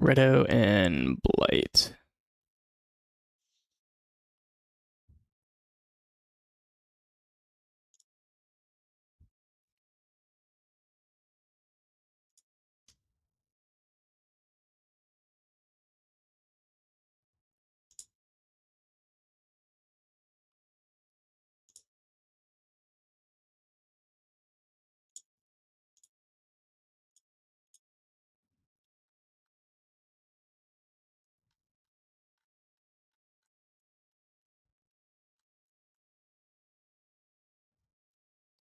Redo and Blight.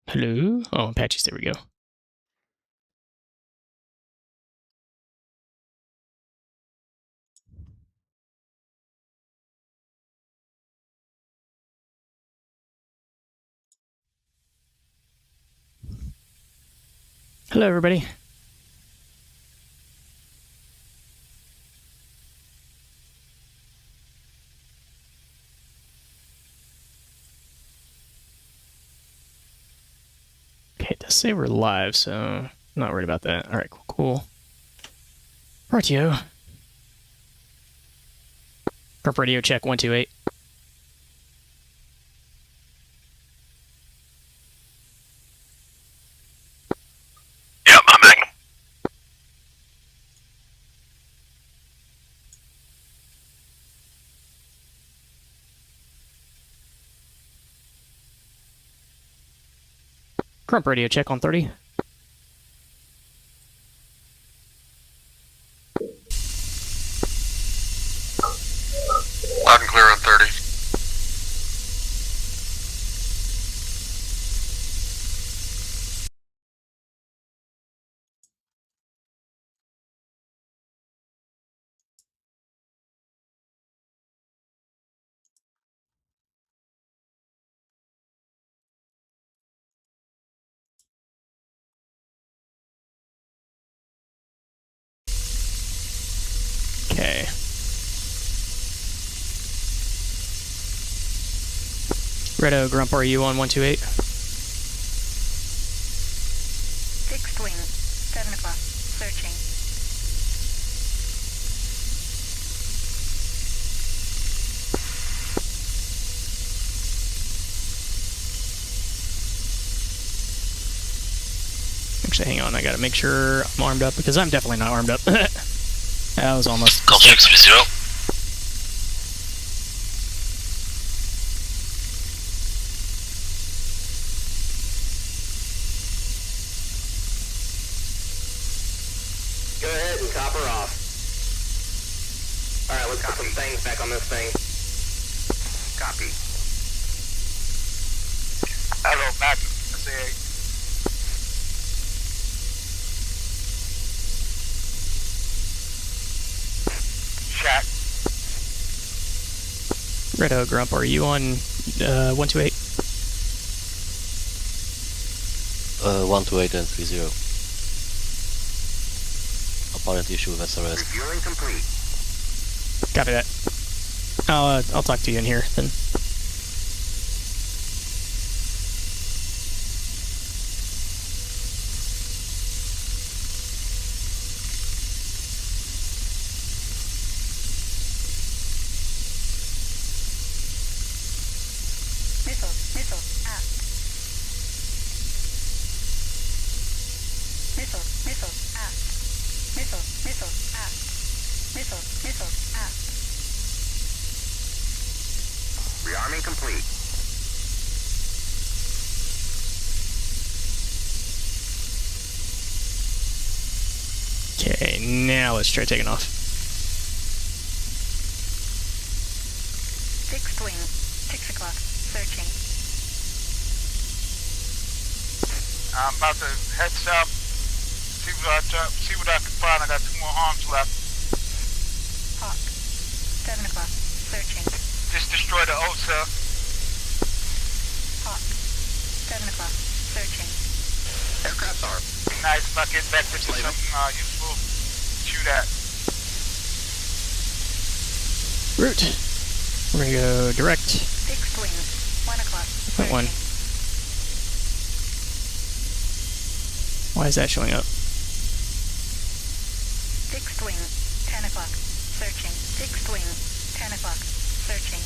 Hello? Oh, Apaches, there we go. Hello, everybody. Okay, it does say we're live, so I'm not worried about that. All right, cool. Rightio. Corp radio check 128. Yep, I'm Magnum. Corp radio check on 30. Loud and clear on 30. Okay. Redo, Grump, are you on 128? Fixed wing, 7 o'clock, searching. Actually, hang on, I gotta make sure I'm armed up, because I'm definitely not armed up. That was almost... Call check 30. Go ahead and copper off. Alright, let's put some things back on this thing. Copy. Hello, Magnum. That's AH. Chat. Redo, Grump, are you on 128? 128 and 30. Apparent issue with SRS. Refueling complete. Copy that. I'll talk to you in here then. Missile, aft. Missile, aft. Missile, aft. Missile, aft. Rearming complete. Okay, now let's try taking off. Fixed wing, 6 o'clock, searching. I'm about to head south. See what I can find. I got 2 more arms left. Hawk, 7 o'clock, searching. Just destroy the OSA. Hawk, 7 o'clock, searching. Aircraft arm. Nice. If I get back to something useful, shoot at. Route. We're gonna go direct. Fixed wing, 1 o'clock, Point one. searching. Why is that showing up? Fixed wing, 10 o'clock. Searching. Fixed wing. 10 o'clock. Searching.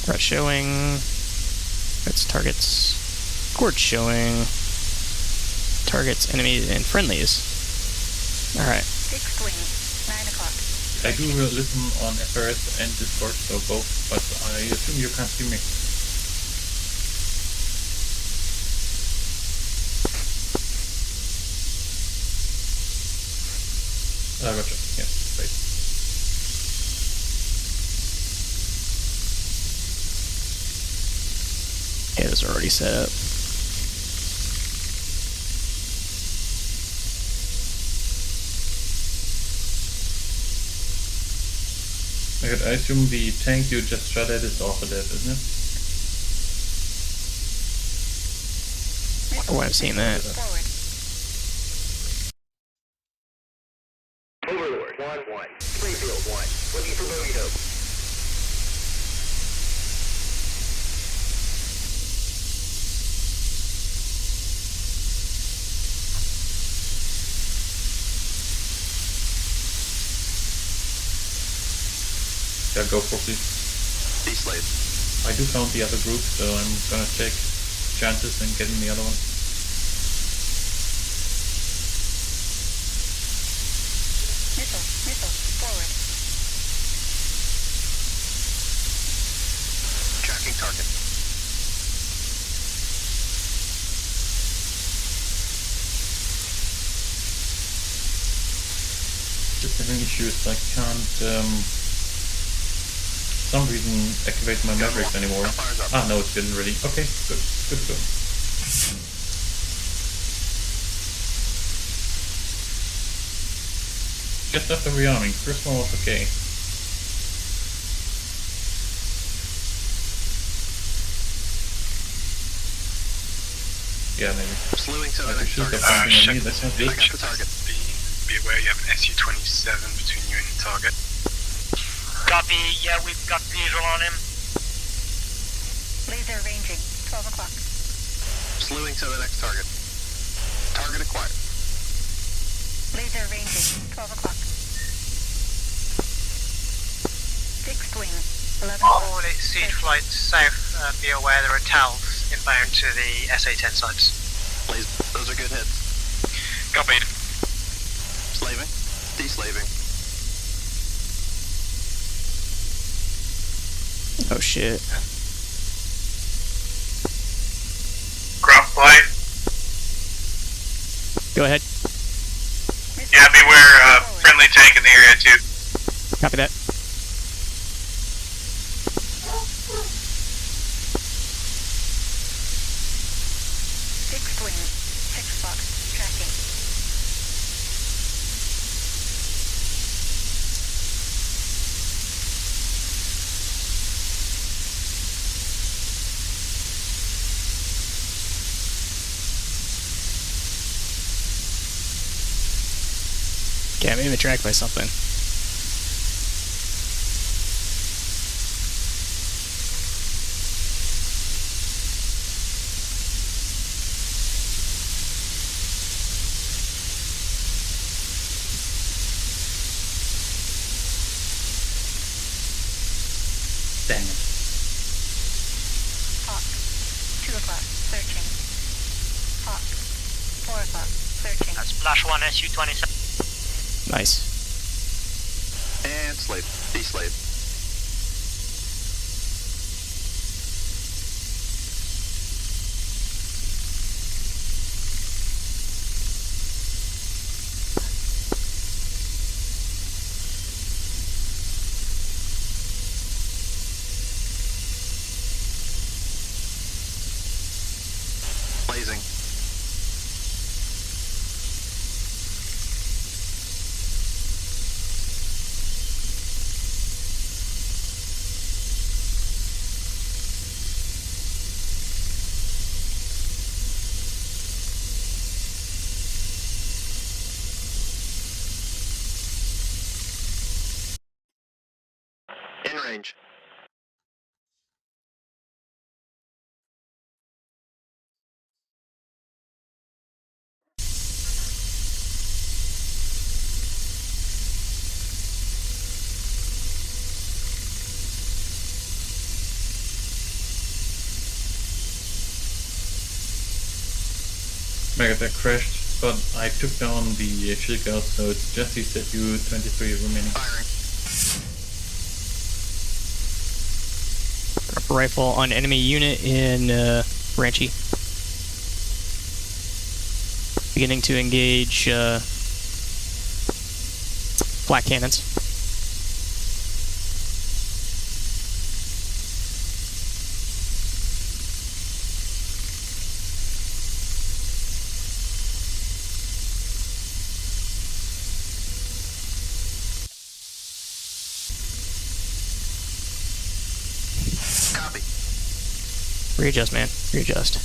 Threat showing. That's targets. Coord showing. Targets, enemies, and friendlies. Alright. Fixed wing. 9 o'clock. I do listen on FRS and Discord, so both, but I assume you can't see me. Gotcha. Yes, great. Yeah, those are already set up. I assume the tank you just shot at is also dead, isn't it? Oh, I've seen that. Forward. Overlord, 1-1. Playfield 1. Looking for bogey dope. Yeah, go for please. D-slave. I do count the other group, so I'm gonna take chances in getting the other one. Missile. Missile. Forward. Tracking target. Just having issues, I can't, for some reason, activate my Mavericks anymore. Fire's up. Ah, no, it didn't really. Okay, good, good, good. Just after rearming, first one was okay. Yeah, maybe. Slewing to I the could next shoot target. that something on me, that's not I good. got the target. Be aware you have an SU-27 between you and the target. Copy, yeah, we've got visual on him. Laser ranging. 12 o'clock. Slewing to the next target. Target acquired. Laser ranging. 12 o'clock. Fixed wing. 11 o'clock. All its siege flights south, be aware there are TALs inbound to the SA-10 sites. Blaze, those are good hits. Copied. Slaving. De-slaving. Oh shit. Craft flight. Go ahead. Yeah, beware friendly tank in the area too. Copy that. Fixed wing. 6 o'clock. Tracking. Okay, I'm even tracked by something. Dang it. Hawk. 2 o'clock. Searching. Hawk. 4 o'clock. Searching. Splash 1 SU-27. Nice. And slave. De-slave. Blazing. In range. Megatech crashed, but I took down the shield guard, so it's just the ZU-23 remaining. Firing. Drop a rifle on enemy unit in Ranchi. Beginning to engage flak cannons. Copy. Readjust, man. Readjust.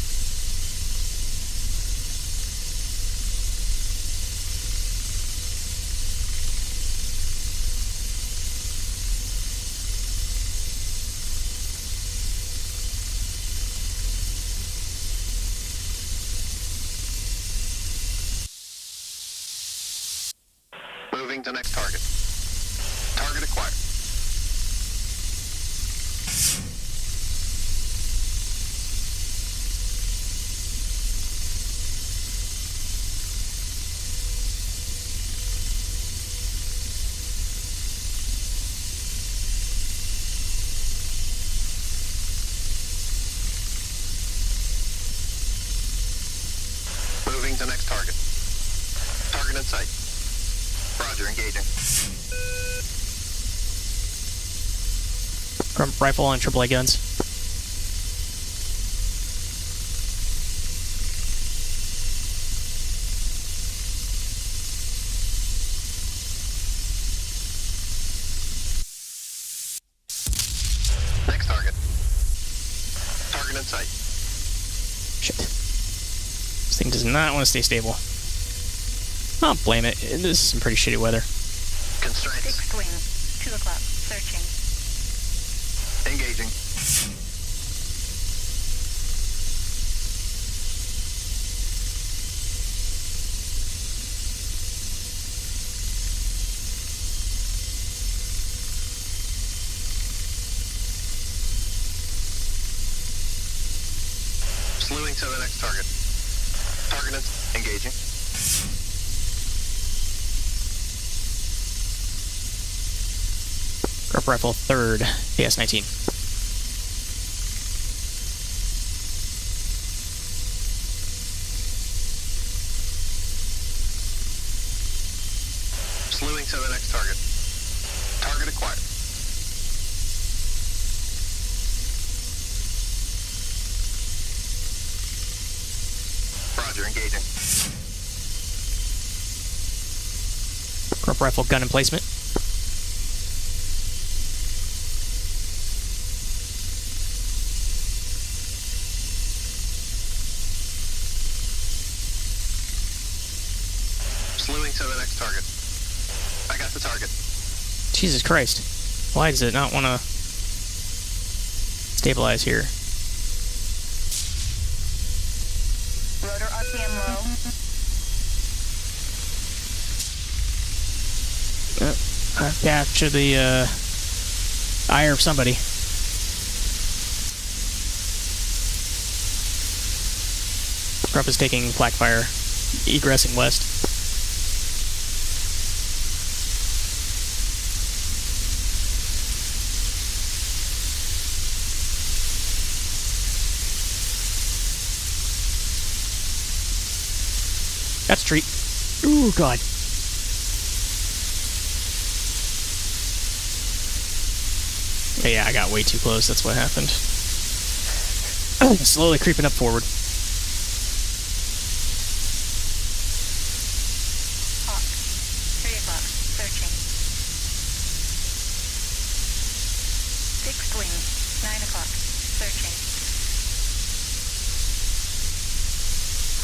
Moving to next target. Target acquired. Moving to next target. Target in sight. Roger, engaging. Crump rifle on AAA guns. Next target. Target in sight. Shit. This thing does not want to stay stable. I don't blame it. This is some pretty shitty weather. Constraints. Fixed wing. 2 o'clock. Searching. Engaging. Slewing to the next target. Target in, engaging. Crump rifle 3rd. PS-19. Slewing to the next target. Target acquired. Roger, engaging. Crump rifle gun emplacement. Slewing to the next target. I got the target. Jesus Christ. Why does it not want to stabilize here? Rotor RPM low. I've captured the ire of somebody. Crump is taking flak fire, egressing west. That's a treat. Ooh, God. Yeah, I got way too close. That's what happened. Slowly creeping up forward. Hawk. 3 o'clock. Searching. Fixed wing. 9 o'clock. Searching.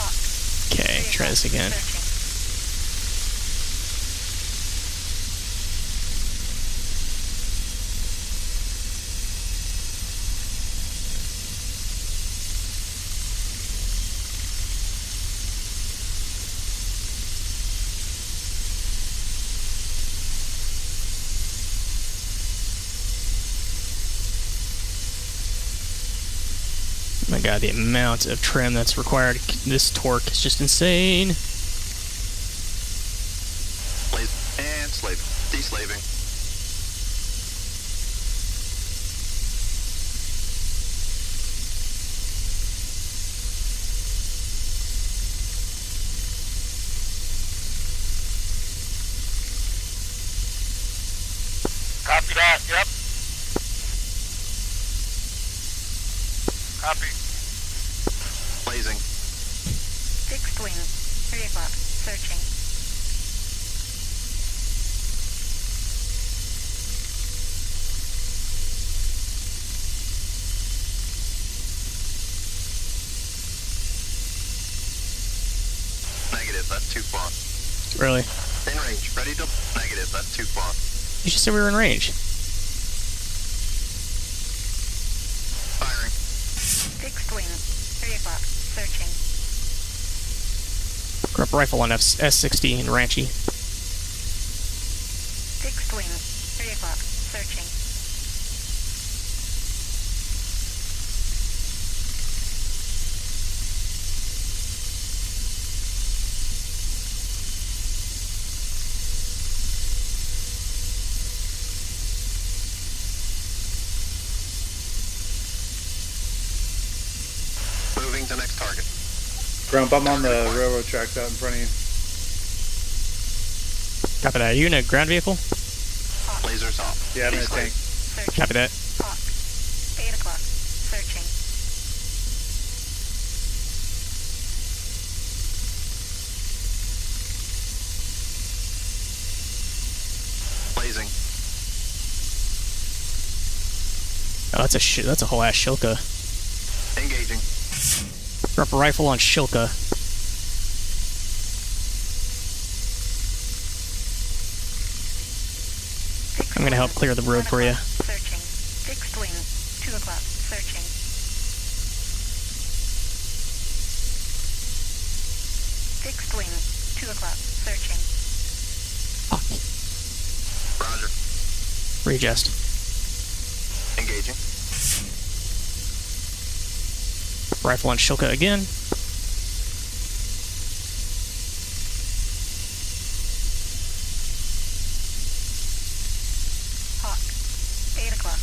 Hawk. Okay, 3 try this o'clock. again. Searching. my god, the amount of trim that's required. This torque is just insane. And slave. Deslaving. Copy that, yep. Copy. Blazing. Fixed wing. 3 o'clock. Searching. Negative, that's too far. Really? In range. Ready to... Negative, that's too far. You just said we were in range. Firing. Fixed wing. 3 o'clock. Searching. Grab rifle on S60 in Ranchy. Fixed wing. 3 o'clock. Searching. Moving to next target. Grump, I'm on the railroad tracks out in front of you. Copy that. Are you in a ground vehicle? Lasers off. Yeah, I'm in a tank. Searching. Copy that. Hawk. 8 o'clock. Searching. Blazing. Oh, that's a whole ass Shilka. Engaging. Drop a rifle on Shilka. I'm gonna help clear the road for you. Searching. Fixed wing. 2 o'clock. Searching. Fixed wing. 2 o'clock. Searching. Roger. Readjust. Engaging. Rifle on Shilka again. Hawk. 8 o'clock.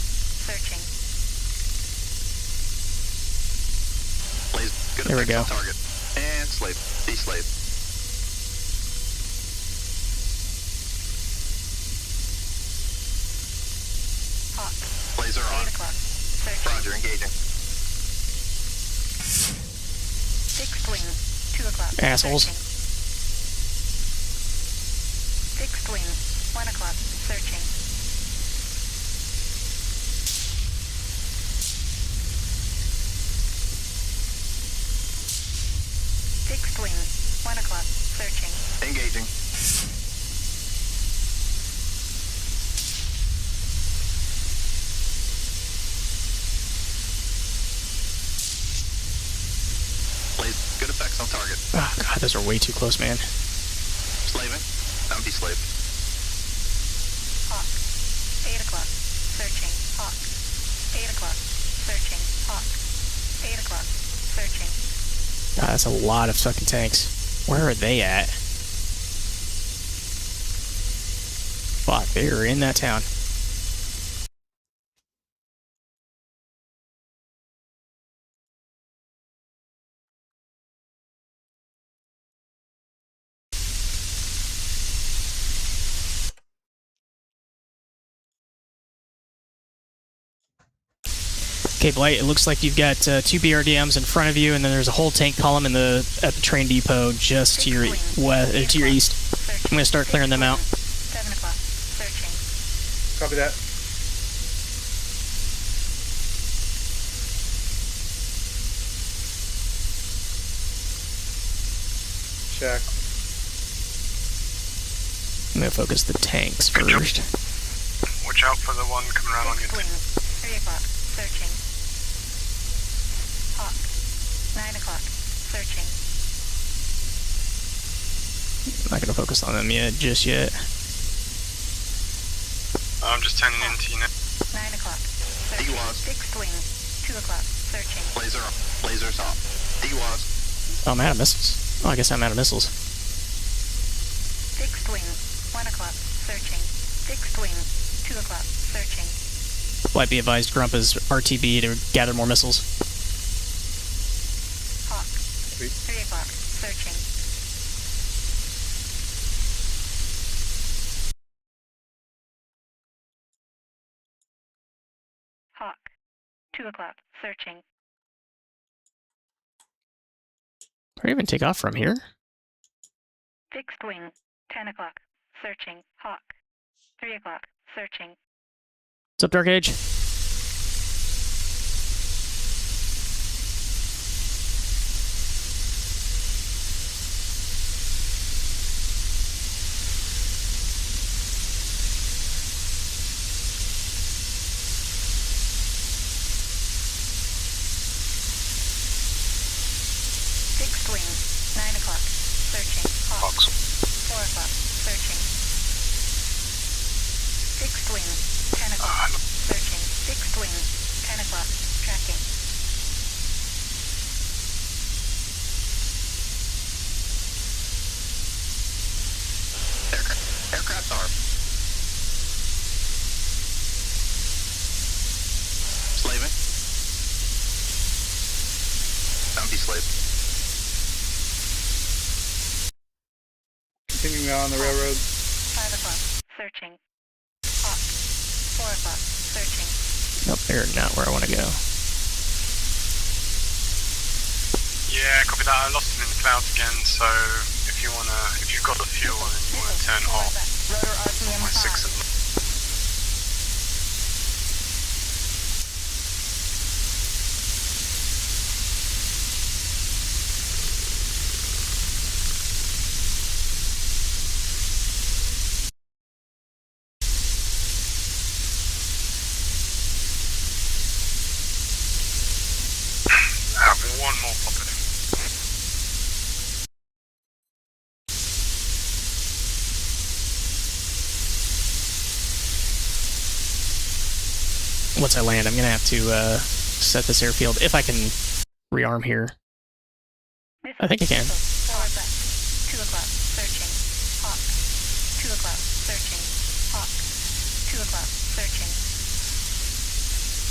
Searching. Blaze. Good There we effects go. on target. And slave. Deslave. Hawk. Laser 8 on. o'clock. Searching. Roger. Engaging. Fixed wing. 2 o'clock. Assholes. Searching. Fixed wing. 1 o'clock. Searching. Fixed wing. 1 o'clock. Searching. Engaging. Blaze. Good effects on target. Oh god, those are way too close, man. Slaving. I'm deslaved. Hawk. 8 o'clock. Searching. Hawk. 8 o'clock. Searching. Hawk. 8 o'clock. Searching. God, that's a lot of fucking tanks. Where are they at? Fuck, they are in that town. Okay, Blight, it looks like you've got 2 BRDMs in front of you, and then there's a whole tank column at the train depot just to your to your east. I'm gonna start clearing them out. 7 o'clock. Searching. Copy that. Check. I'm gonna focus the tanks Good job. first. Watch out for the one coming around on your Fixed team. wing. 3 o'clock. Searching. Hawk. 9 o'clock. Searching. I'm not gonna focus on them just yet. I'm just turning into you now. 9 o'clock. Searching. He was. Fixed wing. 2 o'clock. searching. Lasers off. DWAS. Oh, I'm out of missiles. Oh, I guess I'm out of missiles. Fixed wing, 1 o'clock, searching. Fixed wing, 2 o'clock, searching. Flight be advised, Grump is RTB to gather more missiles. Hawk, 3 o'clock, searching. Hawk, 2 o'clock, searching. Or even take off from here? Fixed wing, 10 o'clock, searching. Hawk, 3 o'clock, searching. What's up, Dark Age? Fixed wing, 9 o'clock, searching. Hawk, 4 o'clock, searching. Fixed wing, 10 o'clock, searching. Fixed wing, 10 o'clock, tracking. Aircraft armed. Slaving. Don't be slave. Continuing on the railroad. 5 o'clock, searching. Hawk, 4 o'clock, searching. Nope, they're not where I want to go. Yeah, copy that. I lost him in the clouds again, so if you've got the fuel and you want to turn off, Rotor RPM my 6 of them. I have one more popper. Once I land, I'm going to have to set this airfield, if I can rearm here. I think I can. Forward left, 2 o'clock, searching. Hawk, 2 o'clock, searching. Hawk, 2 o'clock, searching.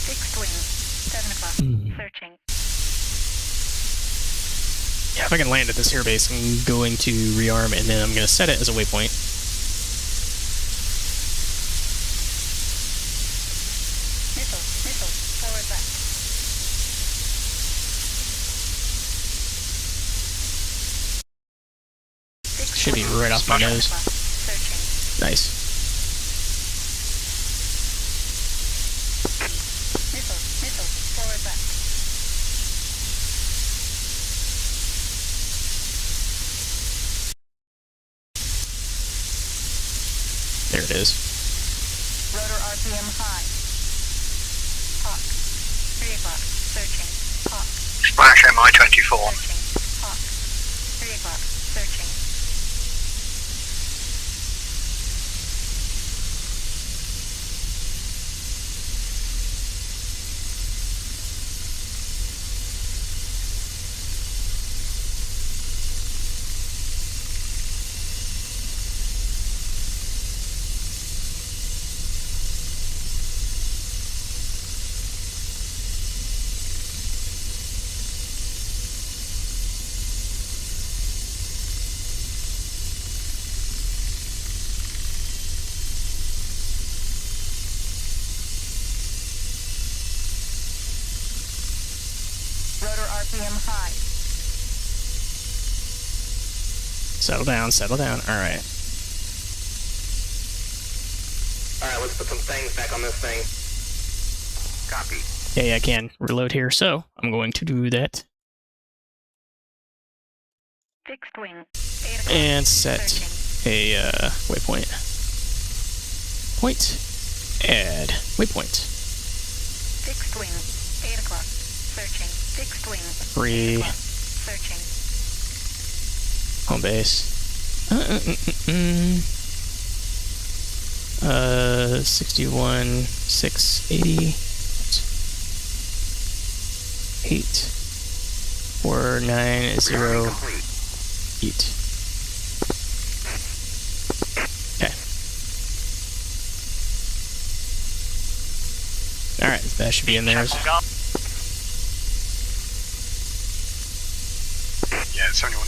Fixed wing, 7 o'clock, searching. Yeah, if I can land at this air base, I'm going to rearm, and then I'm going to set it as a waypoint. Missile, forward left. Fixed Should be wing, right off my 7 nose. o'clock, searching. Nice. Missile, forward left. There it is. Rotor RPM high. Hawk, 3 o'clock, searching. Hawk, Splash MI-24. searching. Hawk, 3 o'clock, searching. Rotor RPM high. Settle down, settle down. Alright. Alright, let's put some things back on this thing. Copy. Yeah, I can reload here, so I'm going to do that. Fixed wing, 8 o'clock, And set searching. a waypoint. Point. Add. Waypoint. Fixed wing, 8 o'clock, searching. Fixed wing, 3. 8 o'clock, searching. Home base. 61, 680. 8490 feet. Okay. Alright, that should be in there. Yeah, it's only one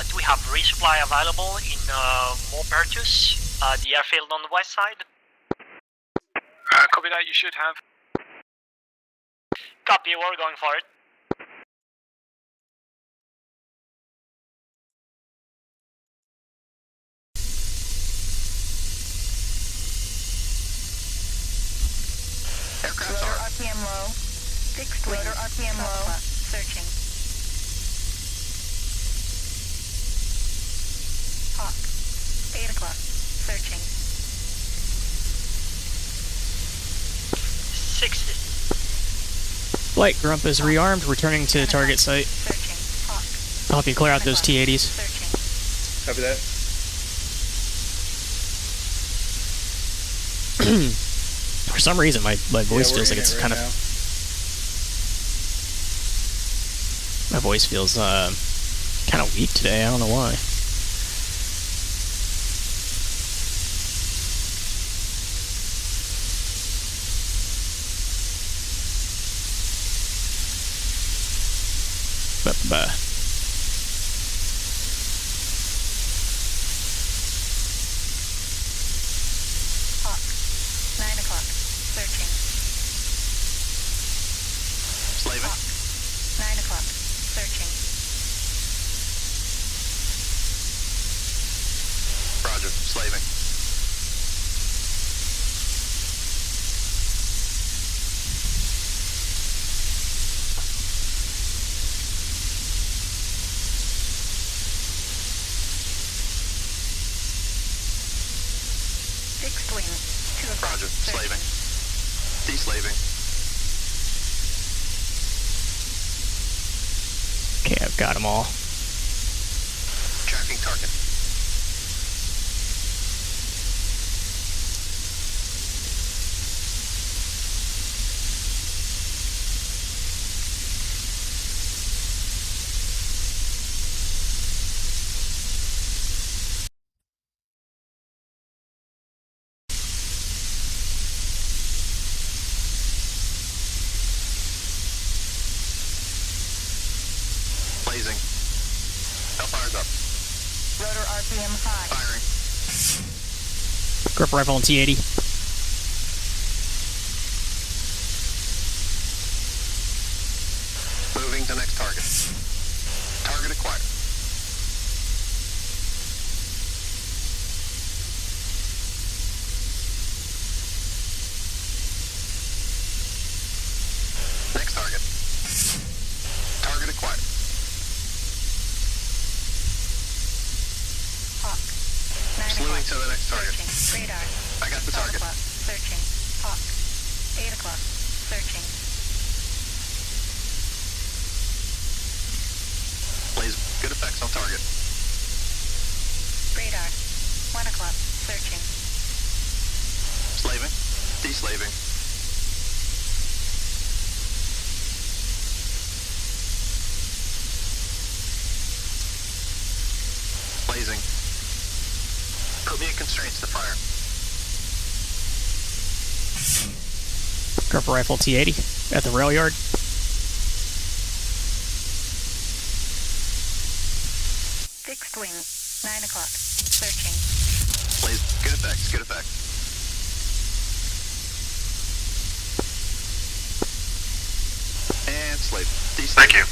Do we have resupply available in Maupertus, the airfield on the west side? Copy that, you should have. Copy, we're going for it. Aircraft Rotor are RPM low. Fixed wing. Rotor RPM low. Searching. Hawk. 8 o'clock. Searching. 60. Flight Grump is rearmed, returning to target site. Searching. Hawk. I'll help you clear out those T-80s. Searching. Copy that. For some reason, my voice Yeah, feels we're like in it's it kind right of... now. My voice feels kind of weak today. I don't know why. Ba-ba-ba. Hawk. 9 o'clock. Searching. slaving. Hawk. 9 o'clock. Searching. Roger, slaving. Fixed wing. 2 o'clock. Roger, Searching. slaving. Deslaving. Okay, I've got them all. Tracking target. Blazing. Hellfire's up. Rotor RPM high. Firing. Grip rifle and T-80. Moving to next target. Target acquired. Next target. Target acquired. Hawk. 9 Slewing o'clock. to the next target. Searching. Radar. I got the 12 target. o'clock. Searching. Hawk. 8 o'clock. Searching. Blaze, good effects on target. Radar. 1 o'clock. Searching. Slaving. Deslaving. Blazing. Put me in constraints to fire. Grip rifle T-80 at the rail yard. Fixed wing. 9 o'clock. Searching. Blaze, good effects, good effects. And slave. Deslaving. Thank you.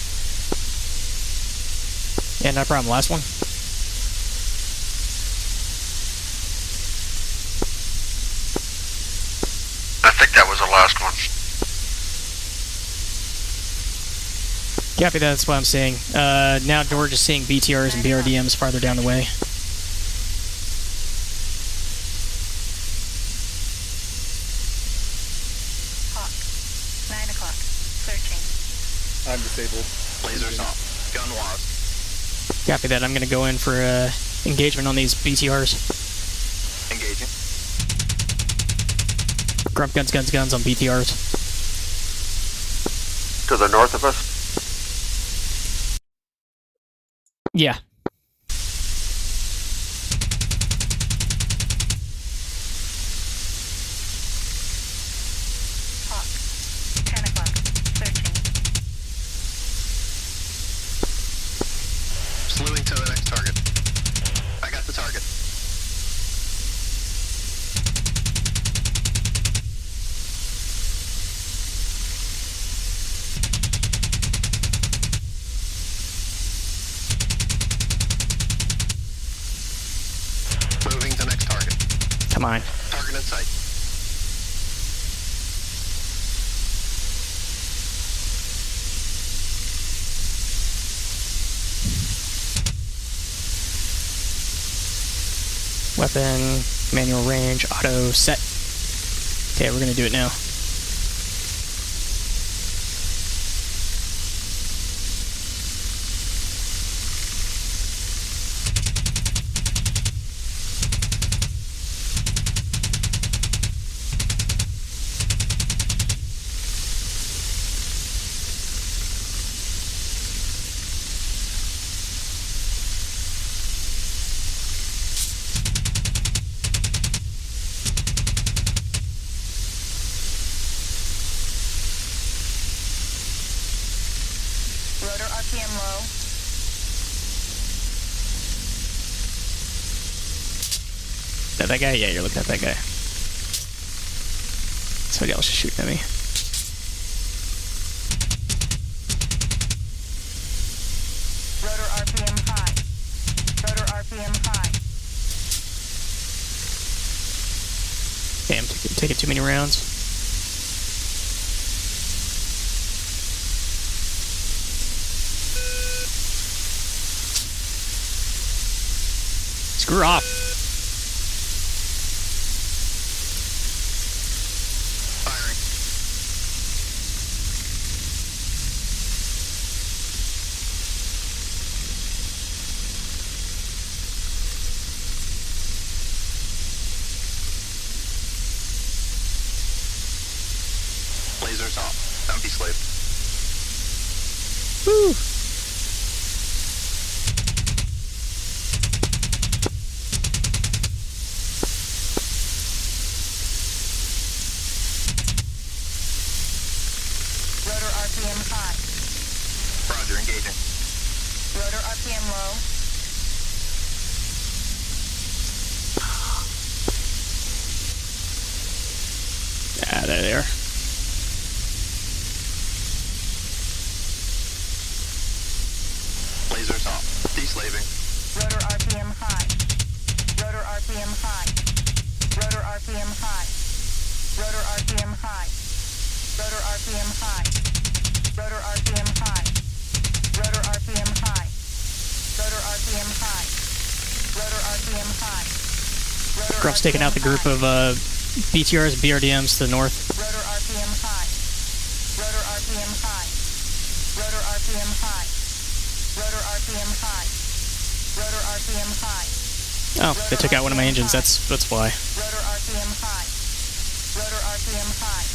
Yeah, no problem. Last one. I think that was the last one. Copy that, that's what I'm saying. Now we're just seeing BTRs and BRDMs farther down the way. Hawk. 9 o'clock. Searching. I'm disabled. Lasers off. Gun was. Copy that, I'm going to go in for engagement on these BTRs. Engaging. Grump guns on BTRs. to the north of us? Yeah. Hawk. 10 o'clock. Searching. Slewing to the next target. I got the target. Moving to next target. Come on. Target in sight. Weapon, manual range, auto set. Okay, we're gonna do it now. Rotor RPM low. Is that guy? Yeah, you're looking at that guy. Somebody else is shooting at me. Rotor RPM high. Rotor RPM high. Damn, taking too many rounds. Screw off. Firing. Lasers off. Don't be slave. Woo. Rotor RPM high. Roger, engaging. Rotor RPM low. Ah, there they are. Lasers off. Deslaving. Rotor RPM high. Rotor RPM high. Rotor RPM high. Rotor RPM high. Rotor RPM high. Rotor RPM high. Rotor RPM high. Rotor RPM high. Rotor RPM high. Rotor Grump's taking out the group of BTRs and BRDMs to the north. Rotor RPM high. Rotor RPM high. Rotor RPM high. Rotor RPM high. Rotor RPM high. Oh, they took out one of my engines. That's why. Rotor RPM high. Rotor RPM high.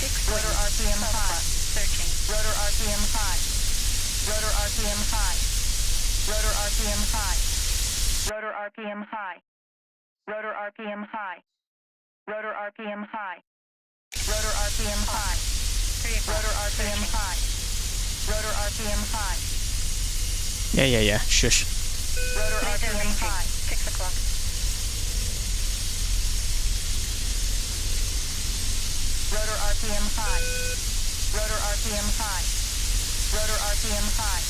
Rotor RPM high. Searching. Rotor RPM high. Rotor RPM high. Rotor RPM high. Rotor RPM high. Rotor RPM high. Rotor RPM high. Rotor RPM high. Rotor RPM high. Rotor RPM high. Yeah. Shush. Rotor RPM high. 6 o'clock. Rotor RPM high. Rotor RPM high. Rotor RPM high.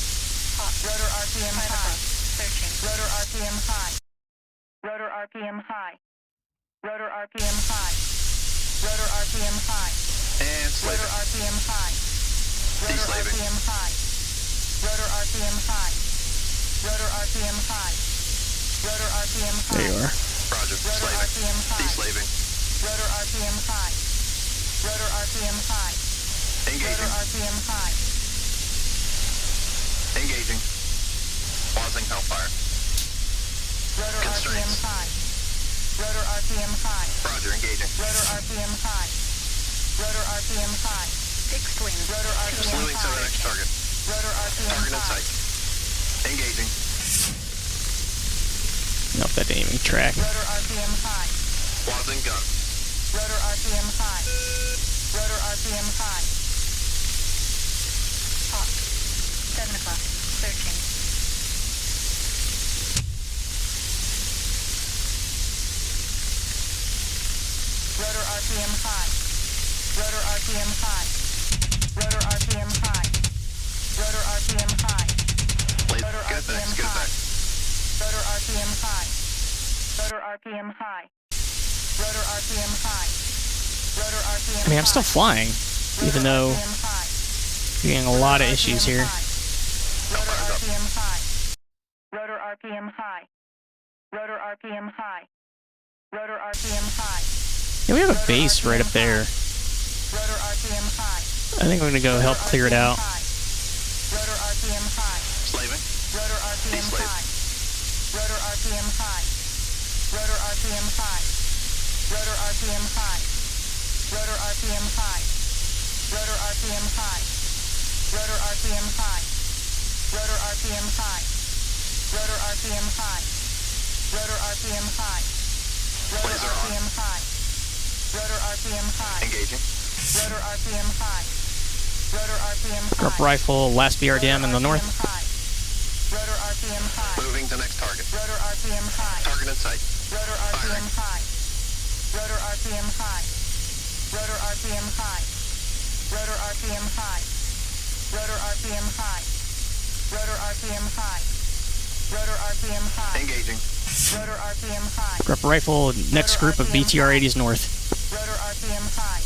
Rotor RPM high. Searching. Rotor RPM high. Rotor RPM high. Rotor RPM high. Rotor RPM high. And Rotor slaving. RPM high. Rotor Deslaving. RPM high. Rotor RPM high. Rotor RPM high. Rotor RPM high. There you are. Roger. Rotor Slaving. RPM high. Deslaving. Rotor RPM high. Rotor RPM high. Rotor Engaging. RPM high. Engaging. Pausing Hellfire. Rotor RPM Constraints. high. Rotor RPM high. Roger, engaging. Rotor RPM high. Rotor RPM high. Fixed wing. Rotor RPM Slewing to the high. next target. Rotor RPM Target in high. sight. Engaging. Nope, that didn't even track. Rotor RPM high. Was in gun. Rotor RPM high. Rotor RPM high. Hawk. 7 o'clock. Searching. Rotor RPM high. Rotor RPM high. Rotor RPM high. Rotor RPM high. Blaze, Rotor get it back, RPM get it high. back. Rotor RPM high. Rotor RPM high. Rotor RPM high. Rotor RPM I mean, I'm still flying, even though we're getting a lot of issues here. Rotor RPM high. Rotor RPM high. Rotor RPM high. Rotor RPM high. Yeah, we have a base right up there. Rotor RPM high. I think I'm gonna go help clear it out. Rotor RPM high. Slaving. Rotor RPM Deslave. high. Rotor RPM high. Rotor RPM high. Rotor RPM high. Rotor RPM high. Rotor RPM high. Rotor RPM high. Rotor RPM high. Rotor RPM high. Rotor RPM high. Rotor Laser on. RPM high. Rotor RPM high. Engaging. Rotor RPM high. Rotor RPM high. Grub rifle, last BRDM in the north. Rotor RPM high. Moving to next target. Rotor RPM high. Target in sight. Rotor RPM high. Rotor RPM high. Rotor RPM high. Rotor RPM high. Rotor RPM high. Rotor RPM high. Rotor RPM high. Engaging. Rotor RPM high. Grub rifle, next group of BTR-80s north. Rotor RPM high.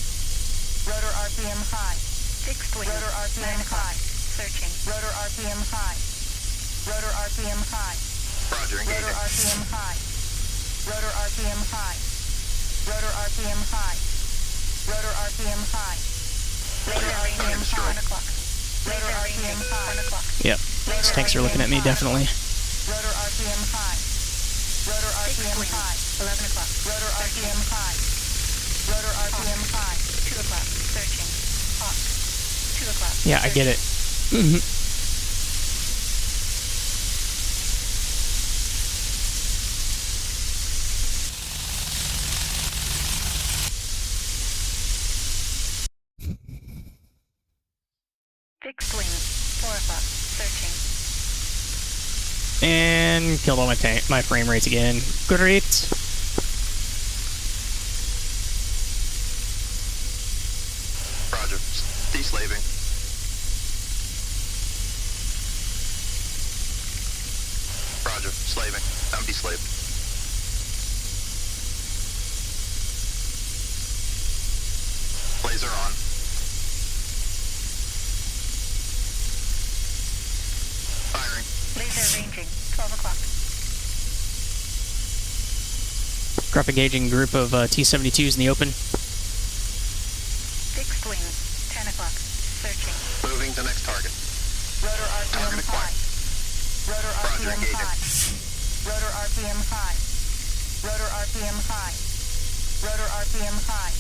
Rotor RPM high. Fixed wing. Rotor RPM high. Searching. Rotor RPM high. Rotor RPM high. Roger, Rotor engaging. RPM high. Rotor RPM high. Rotor RPM high. Rotor RPM high. Rotor RPM high. 1 o'clock. Rotor RPM high. 1 o'clock. Yep, these tanks are looking at me, definitely. Rotor RPM high. Rotor RPM high. 11 o'clock. Rotor RPM high. Rotor RPM high. 2 o'clock. Searching. Hawk. 2 o'clock. Yeah, I get it. Fixed wing. 4 o'clock. Searching. And killed all my frame rates again. Great. Roger. Deslaving. Roger. Slaving. I'm deslaved. Laser on. Firing. Laser ranging. 12 o'clock. Grub engaging group of T-72s in the open. Fixed wing. 10 o'clock. Searching. Moving to next target. Rotor RPM Target high. acquired. Rotor Roger, RPM engaging. high. Rotor RPM high. Rotor RPM high. Rotor RPM high.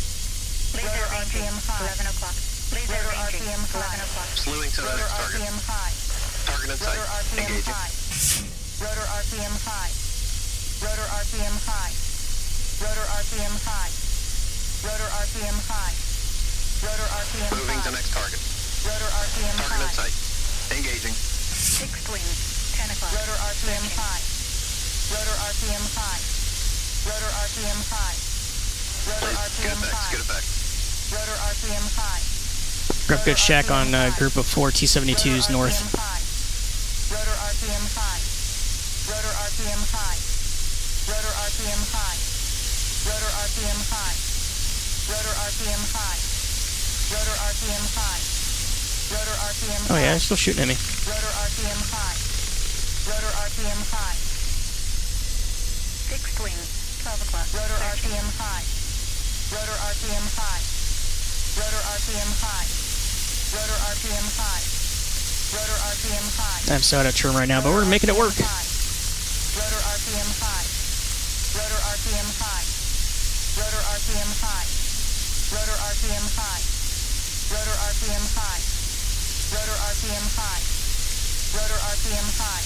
Rotor RPM high. 11 o'clock. Laser RPM 11 o'clock. Slewing to the Rotor next target. RPM high. Target in sight. Rotor RPM Engaging. high. Rotor RPM high. Rotor RPM high. Rotor RPM high. Rotor RPM high. Rotor RPM Moving to high. next target. Rotor RPM Target in high. sight. Engaging. Fixed wing. 10 o'clock. Rotor RPM high. Rotor RPM high. Rotor RPM high. Rotor Please, get RPM it back. high. Get it back. Rotor RPM high. Grub good shack on group of 4 T-72s north. Rotor RPM high. Rotor RPM high. Rotor RPM high. Rotor RPM high. Rotor RPM high. Rotor RPM high. Rotor RPM high. Oh yeah, they're still shooting at me. Rotor RPM high. Rotor RPM high. Fixed wing. 12 o'clock. Rotor RPM high. Rotor RPM high. Rotor RPM high. Rotor RPM high. Rotor RPM high. I'm so out of trim right now, but we're making it work. Rotor RPM high. Rotor RPM high. Rotor RPM high. Rotor RPM high. Rotor RPM high. Rotor RPM high. Rotor RPM high.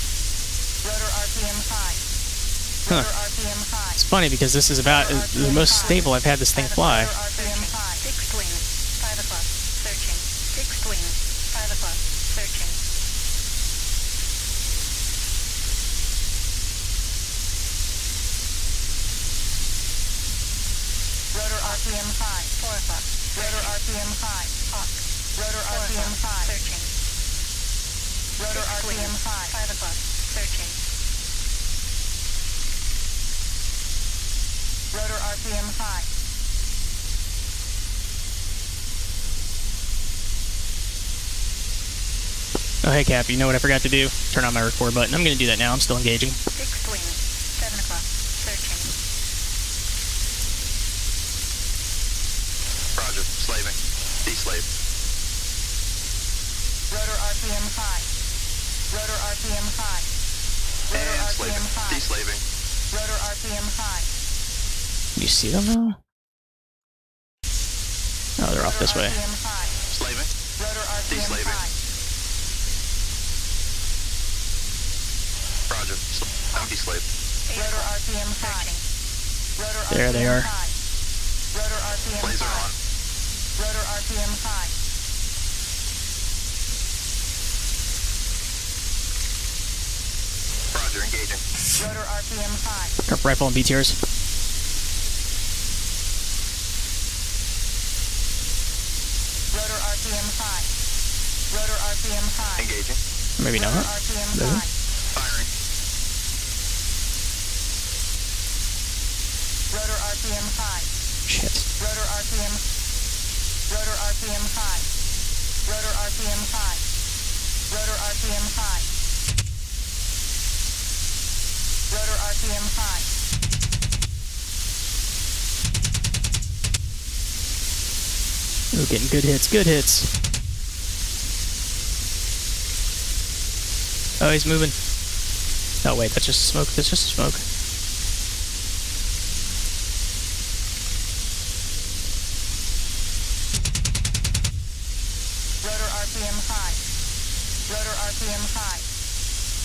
Rotor RPM high. Huh. Rotor RPM high. It's funny because this is about the most stable I've had this thing fly. Rotor RPM high. Fixed wing. 5 o'clock. Searching. Fixed wing. 5 o'clock. Searching. Rotor RPM high. 4 o'clock. Rotor RPM high. Hawk. Rotor RPM high. Searching. Rotor RPM high. 5 o'clock. Searching. Rotor RPM high. Oh, hey, Cap, you know what I forgot to do? Turn on my record button. I'm going to do that now. I'm still engaging. Fixed wing. 7 o'clock. Searching. Roger. Slaving. Deslave. Rotor RPM high. Rotor RPM high. Rotor And RPM slaving. high. Deslaving. Rotor RPM high. You see them now? Oh, they're off this way. RPM high. Slaving. Rotor RPM Deslaving. high. Roger. I'm deslaved. Rotor RPM high. Rotor There they are. RPM high. Rotor RPM Laser high. on. Rotor RPM high. Roger. Engaging. Rotor RPM high. Curve rifle and BTRs. Rotor RPM high. Rotor RPM high. Engaging. Maybe not. Rotor RPM Maybe. high. Firing. Rotor RPM high. Shit. Rotor RPM. Rotor RPM high. Rotor RPM high. Rotor RPM high. Rotor RPM high. Ooh, getting good hits, good hits. Oh, he's moving. Oh, wait, that's just smoke. That's just smoke. Rotor RPM high. Rotor RPM high.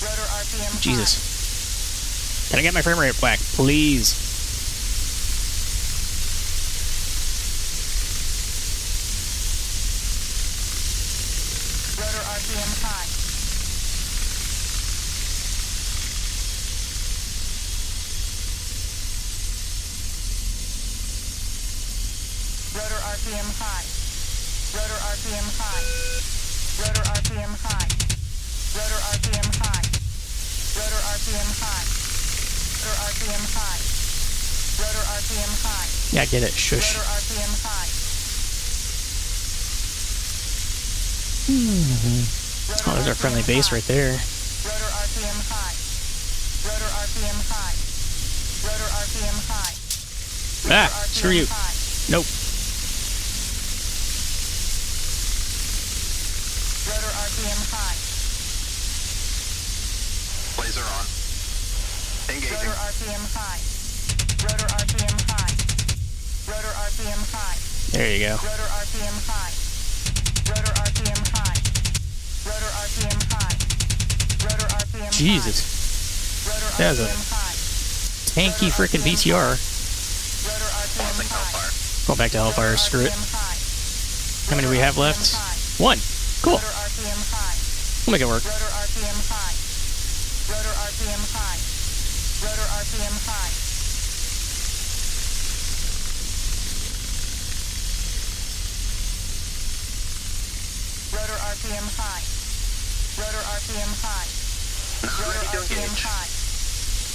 Rotor RPM high. Jesus. Can I get my frame rate back, please? Rotor RPM high. Rotor RPM high. Rotor RPM high. Rotor RPM high. Rotor RPM high. Rotor RPM high. Rotor RPM high. Rotor RPM high. Yeah, I get it. Shush. Rotor RPM high. Oh, there's our friendly base right there. Rotor RPM high. Rotor RPM high. Rotor RPM high. Ah, Rotor screw RPM you. high. Nope. Rotor RPM high. Laser on. Engaging. Rotor RPM high. Rotor RPM high. Rotor RPM high. There you go. Rotor RPM high. Rotor RPM high. Rotor RPM high. Rotor RPM Jesus. high. Rotor That was a RPM high. tanky freaking BTR. Rotor RPM Pausing high. Hellfire. Going back to Hellfire. Screw it. RPM high. How many do we have left? One. Cool. Rotor RPM high. We'll make it work. Rotor RPM high. Rotor RPM high. Rotor RPM high. Rotor RPM high. Rotor RPM high. Not Rotor ready to RPM engage. high.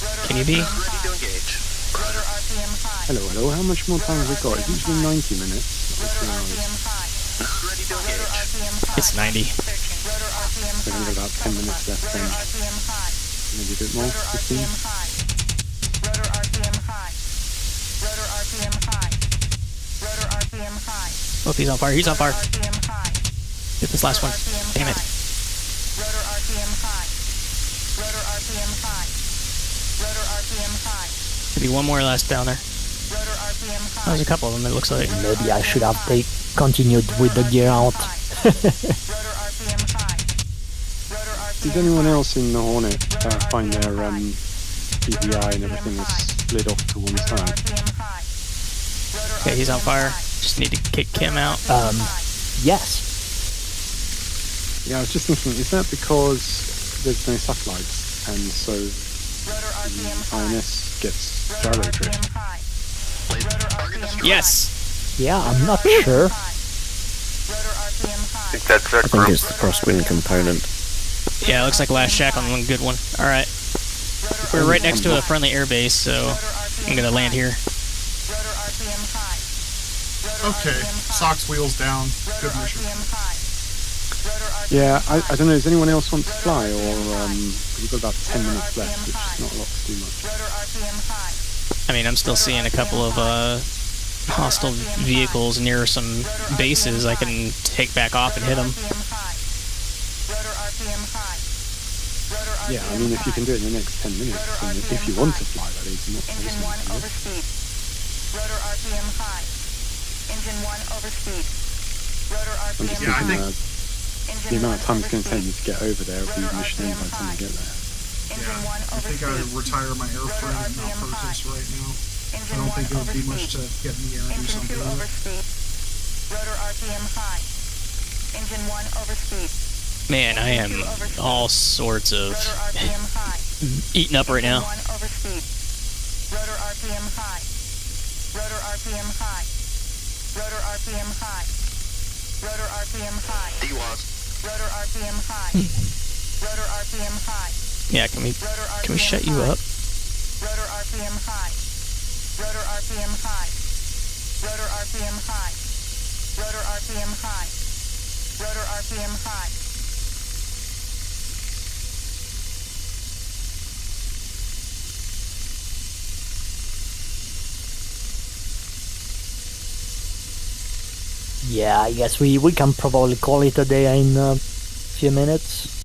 Rotor Can you be? RPM Not ready to high. engage. Rotor RPM high. Hello. How much more time have we got? It's usually 90 minutes. Rotor RPM high. Not ready to Rotor engage. RPM high. It's 90. Searching. Rotor RPM So high. we've got about 10 minutes left then. Rotor RPM high. Maybe a bit more. Rotor 15. RPM high. Rotor RPM high. Rotor RPM high. Rotor RPM high. Oh, he's on fire. He's on fire. Rotor RPM high. Get this last one. Rotor RPM Damn it. high. Rotor RPM high. Rotor RPM high. Rotor RPM high. Maybe one more last down there. Rotor RPM high. There's a couple of them, it looks like. Maybe I should update continued with the gear out. Rotor RPM high. Rotor RPM Did anyone high. else in the Hornet find their PVI and everything was split off to one Rotor side? RPM high. Rotor Okay, he's on RPM fire. high. Just need to kick Kim out. Yes. Yeah, I was just thinking, is that because there's no satellites and so Rotor RPM the high. INS gets Rotor gyro RPM drift? high. Rotor RPM high. Yes! Yeah, I'm not Rotor RPM sure. high. Rotor RPM high. That's I think it's the crosswind component. Yeah, it looks like last shack on one good one. Alright. We're right next to a friendly airbase, so I'm gonna land here. Rotor RPM high. Rotor Okay, RPM high. socks wheels down. Rotor Good mission. RPM high. Rotor RPM Yeah, high. I don't know, does anyone else want to fly or we've got about 10 minutes left, which is not a lot to do much. Rotor RPM high. I mean, I'm still seeing a couple of hostile vehicles near some bases. I can take back off and hit them. RPM high. Rotor RPM high. Rotor RPM Yeah, I mean, if you can do it in the next 10 minutes, and if you want to fly, that is, not Engine 1 forcing overspeed. Rotor RPM high. Engine 1 overspeed. Rotor I'm just RPM Yeah, I thinking high. think- the amount of time it's going to take me to get over there will be mission in by the time I get there. Engine 1 Yeah, I think I overspeed. retire my airframe and not purchase right now. I don't think it would be much to get in the air and do Engine 2 something with it. overspeed. Rotor RPM high. Engine 1 overspeed. Man, I am all sorts of Rotor RPM high. eating up right now. Engine 1 overspeed. Rotor RPM high. Rotor RPM high. Rotor RPM high. Rotor RPM high. DWAS. Rotor RPM high. Rotor RPM high. Yeah, can we Rotor RPM shut you high. up? Rotor RPM high. Rotor RPM high. Rotor RPM high. Rotor RPM high. Rotor RPM high. Yeah, I guess we can probably call it a day in a few minutes.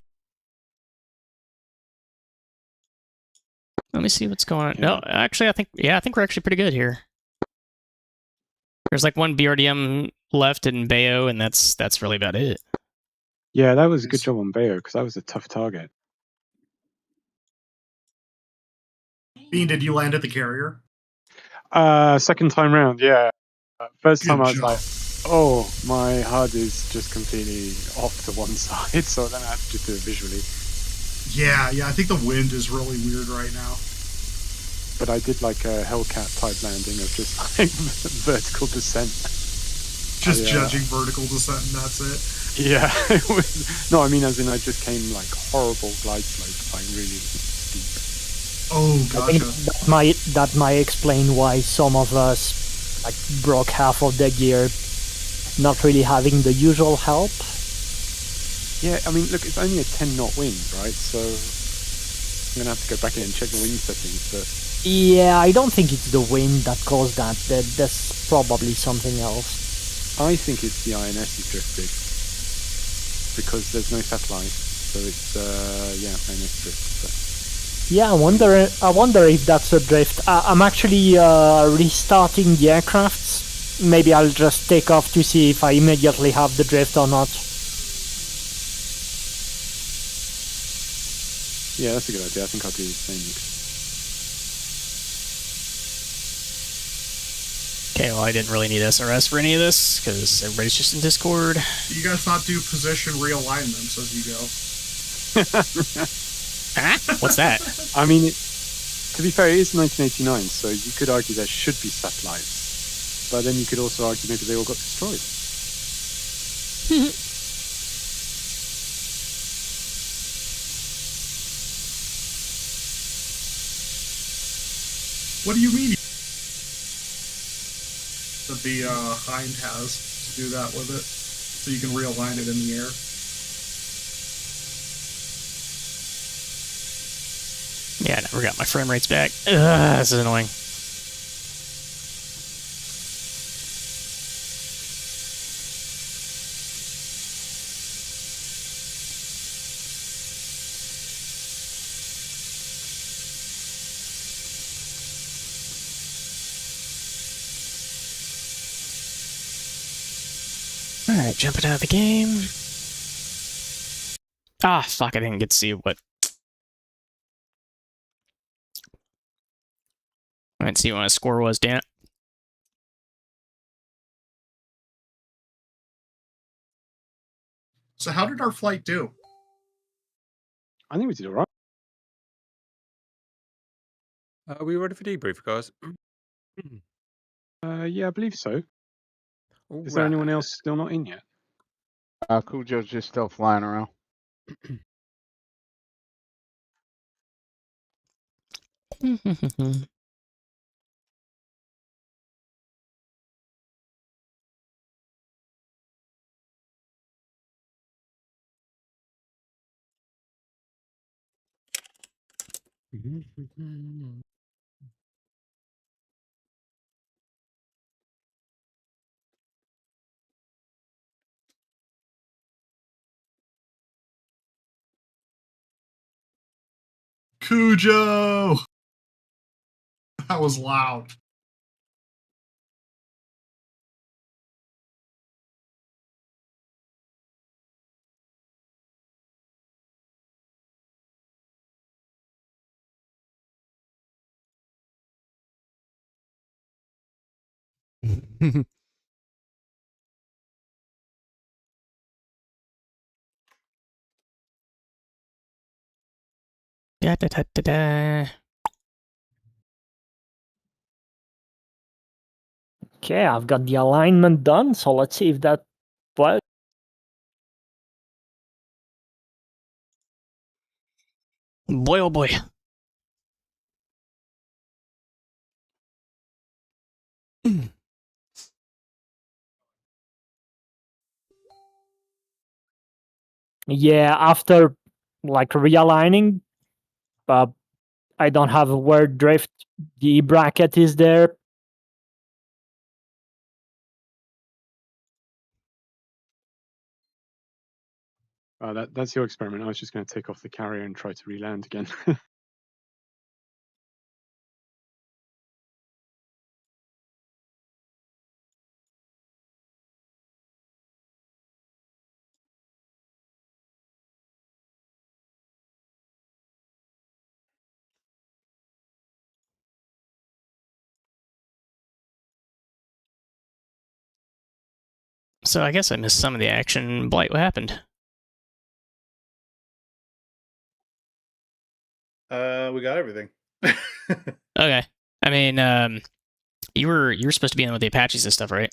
Let me see what's going on. No, actually, I think we're actually pretty good here. There's like one BRDM left in Bayo, and that's really about it. Yeah, that was a good job on Bayo, because that was a tough target. Bean, did you land at the carrier? Second time round, yeah. First Good time I was job. like, oh, my HUD is just completely off to one side, so then I have to just do it visually. Yeah, I think the wind is really weird right now. But I did like a Hellcat type landing of just like vertical descent. Just judging vertical descent and that's it. Yeah, it was, no, I mean as in I just came like horrible glide slopes, like really steep. Oh, I think gotcha. that might explain why some of us like broke half of the gear, not really having the usual help. Yeah, I mean, look, it's only a 10 knot wind, right? So I'm gonna have to go back in and check the wind settings, but Yeah, I don't think it's the wind that caused that. There's probably something else. I think it's the INS is drifted because there's no satellite, so it's INS drift. But Yeah, I wonder if that's a drift. I'm actually restarting the aircrafts. Maybe I'll just take off to see if I immediately have the drift or not. yeah, that's a good idea. I think I'll do the same. Okay, well, I didn't really need SRS for any of this, because everybody's just in Discord. You guys not do position realignments as you go. Huh? What's that? I mean, to be fair, it is 1989, so you could argue there should be satellites, but then you could also argue maybe they all got destroyed. What do you mean? That the Hind has to do that with it, so you can realign it in the air. Yeah, I never got my frame rates back. Ugh, this is annoying. Alright, jumping out of the game. Ah, fuck, I didn't get to see what... I didn't see what my score was, damn it. So how did our flight do? I think we did all right. Are we ready for debrief, guys? Yeah, I believe so. All Is there anyone right. else still not in yet? Cujo's just still flying around. Cujo! That was loud. Da, da, da, da, da. Okay, I've got the alignment done, so let's see if that works. Boy, oh boy. Yeah, after like realigning, I don't have where drift. The bracket is there. That's your experiment. I was just going to take off the carrier and try to re-land again. So I guess I missed some of the action. Blight, what happened? We got everything. Okay. I mean, you were supposed to be in with the Apaches and stuff, right?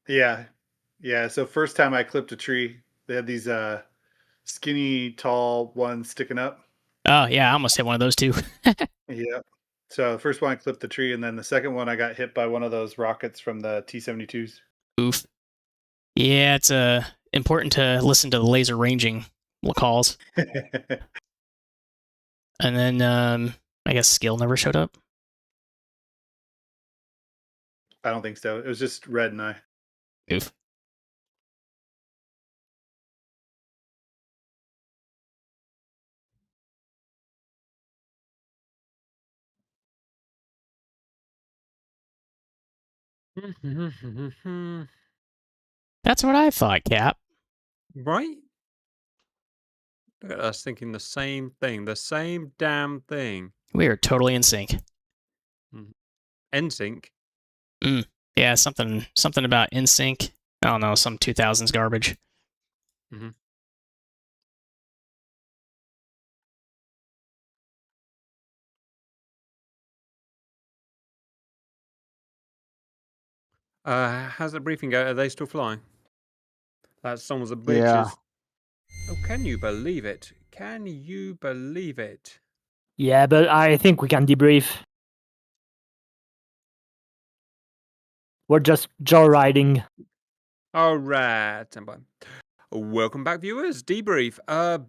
Yeah. So first time I clipped a tree, they had these skinny, tall ones sticking up. Oh, yeah, I almost hit one of those too. Yeah. So the first one I clipped the tree, and then the second one I got hit by one of those rockets from the T-72s. Oof. Yeah, it's important to listen to the laser ranging calls. And then, I guess skill never showed up. I don't think so. It was just Red and I. Oof. That's what I thought, Cap. Right? Look at us thinking the same thing, the same damn thing. We are totally in sync. NSYNC? Yeah, something about in sync. I don't know, some 2000s garbage. How's the briefing go? Are they still flying? That song was a bitches. Yeah. Oh, can you believe it? Can you believe it? Yeah, but I think we can debrief. We're just joyriding. All right, stand by. Welcome back, viewers. Debrief.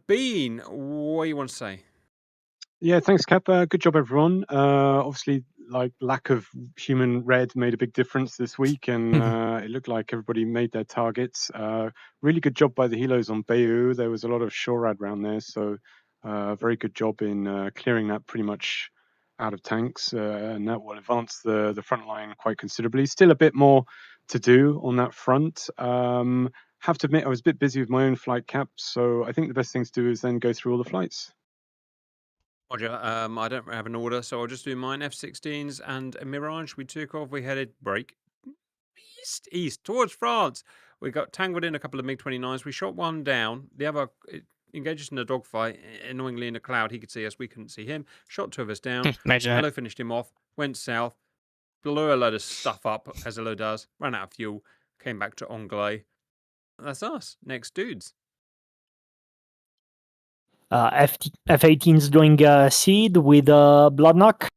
Bean, what do you want to say? Yeah, thanks, Cap. Good job, everyone. Obviously, like lack of human red made a big difference this week, and it looked like everybody made their targets. Really good job by the helos on Bayou. There was a lot of SHORAD around there, so very good job in clearing that pretty much out of tanks, and that will advance the front line quite considerably. Still a bit more to do on that front. have to admit I was a bit busy with my own flight cap, so I think the best thing to do is then go through all the flights. Roger. I don't have an order, so I'll just do mine. F-16s and a Mirage. We took off. We headed east towards France. We got tangled in a couple of MiG-29s. We shot one down. The other engaged us in a dogfight. Annoyingly in a cloud, he could see us. We couldn't see him. Shot two of us down. Imagine that. Hello finished him off. Went south. Blew a load of stuff up, as Hello does. Ran out of fuel. Came back to Anglais. That's us. Next dudes. F-18's doing seed with Bloodknock.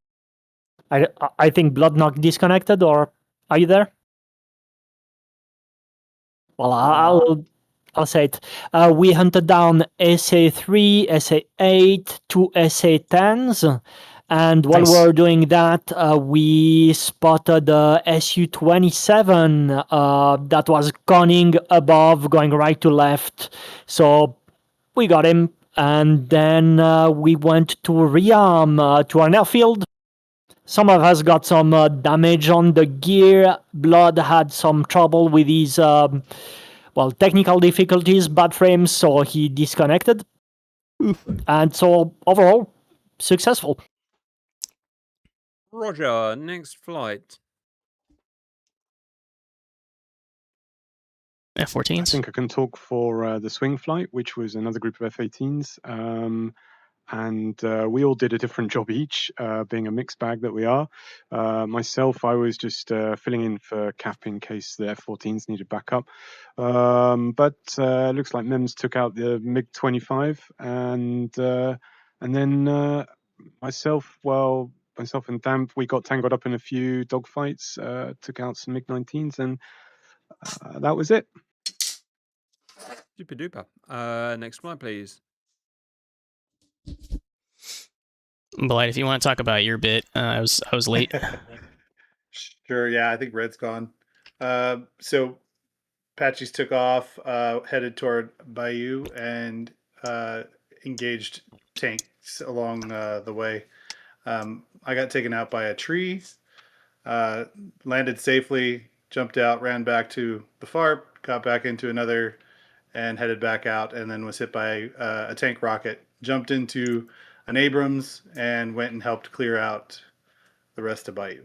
I think Bloodknock disconnected, or are you there? Well, I'll say it. We hunted down SA-3, SA-8, 2 SA-10s, and while we were doing that, we spotted the Su-27 that was conning above, going right to left. So we got him, and then we went to rearm to an airfield. Some of us got some damage on the gear. Blood had some trouble with his, technical difficulties, bad frames, so he disconnected. And so, overall, successful. Roger. Next flight. F-14s. I think I can talk for the swing flight, which was another group of F-18s. And we all did a different job each, being a mixed bag that we are. Myself, I was just filling in for cap in case the F-14s needed backup. But looks like Mems took out the MiG-25, and then myself and Damp, we got tangled up in a few dogfights, took out some MiG-19s, and that was it. Super duper. Next flight, please. Blight, if you want to talk about your bit, I was late. Sure, yeah, I think Red's gone. So Apaches took off, headed toward Bayou, and engaged tanks along the way. I got taken out by a tree, landed safely, jumped out, ran back to the FARP, got back into another, and headed back out, and then was hit by a tank rocket, jumped into an Abrams, and went and helped clear out the rest of Bayou.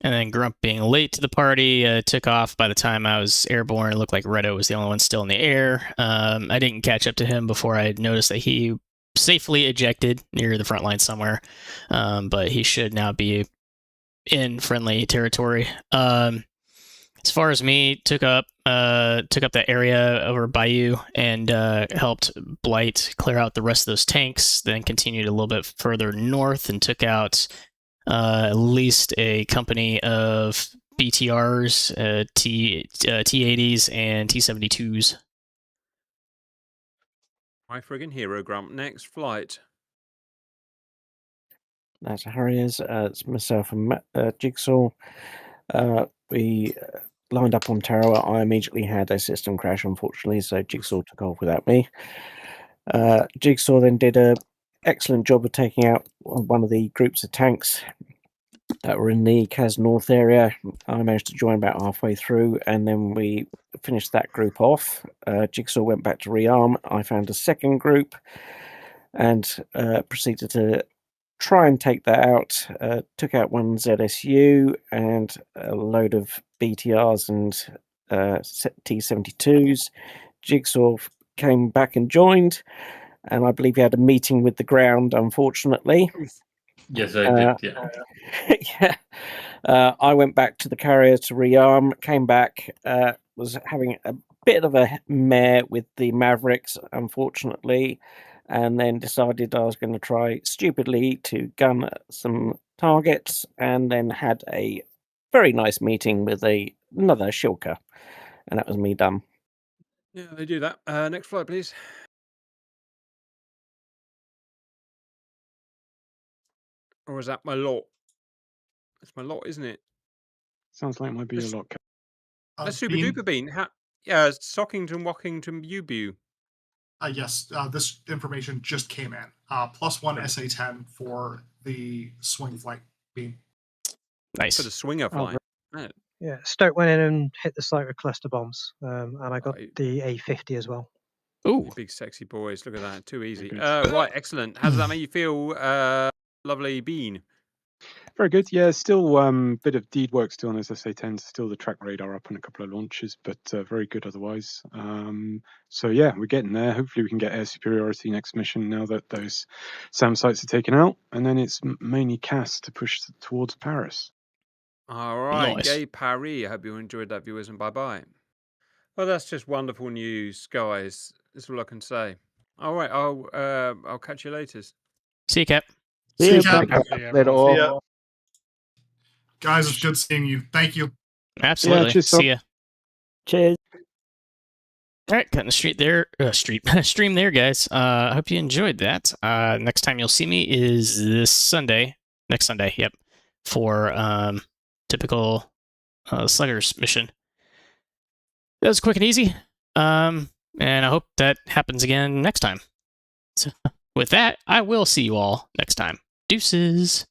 And then Grump, being late to the party, took off. By the time I was airborne, it looked like Redo was the only one still in the air. I didn't catch up to him before I had noticed that he safely ejected near the front line somewhere, but he should now be in friendly territory. As far as me, took up that area over Bayou and helped Blight clear out the rest of those tanks, then continued a little bit further north and took out at least a company of BTRs, T-80s, and T-72s. My friggin' hero, Grump. Next flight. That's Harriers. It's myself and Jigsaw. We lined up on Tarawa. I immediately had a system crash, unfortunately, so Jigsaw took off without me. Jigsaw then did an excellent job of taking out one of the groups of tanks that were in the Kaz North area. I managed to join about halfway through, and then we finished that group off. Jigsaw went back to rearm. I found a second group and proceeded to try and take that out. Took out one ZSU and a load of BTRs and T-72s. Jigsaw came back and joined, and I believe he had a meeting with the ground, unfortunately. Yes, I did, yeah. Yeah. I went back to the carrier to rearm, came back, was having a bit of a mare with the Mavericks, unfortunately, and then decided I was going to try stupidly to gun some targets, and then had a very nice meeting with another Shilka, and that was me done. Yeah, they do that. Next flight, please. Or is that my lot? It's my lot, isn't it? Sounds like it might be a lot. That's Super Duper Bean. Yeah, Sockington, Wockington, Ubu. Yes, this information just came in. +1 SA-10 for the swing flight beam. Nice. For the swinger flight. Yeah, Stoke went in and hit the site with cluster bombs, and I got Right. the A50 as well. Ooh, You big sexy boys! Look at that, too easy. good. Right, excellent. How does that make you feel, lovely Bean? Very good. Yeah, still bit of deed work still on SA-10. Still the track radar up on a couple of launches, but very good otherwise. So yeah, we're getting there. Hopefully we can get air superiority next mission now that those SAM sites are taken out, and then it's mainly CAS to push towards Paris. All right, Nice. Gay Paris. I hope you enjoyed that, viewers, and bye-bye. Well, that's just wonderful news, guys. That's all I can say. All right, I'll catch you later. See you, Cap. See you, Cap. Cap. Later all. See ya. Guys, it's good seeing you. Thank you. Absolutely. cheers, See ya. Cheers. All right, cutting the stream there, guys. I hope you enjoyed that. Next time you'll see me is this Sunday. Next Sunday, yep. For typical Sluggers mission. That was quick and easy. And I hope that happens again next time. So with that, I will see you all next time. Deuces.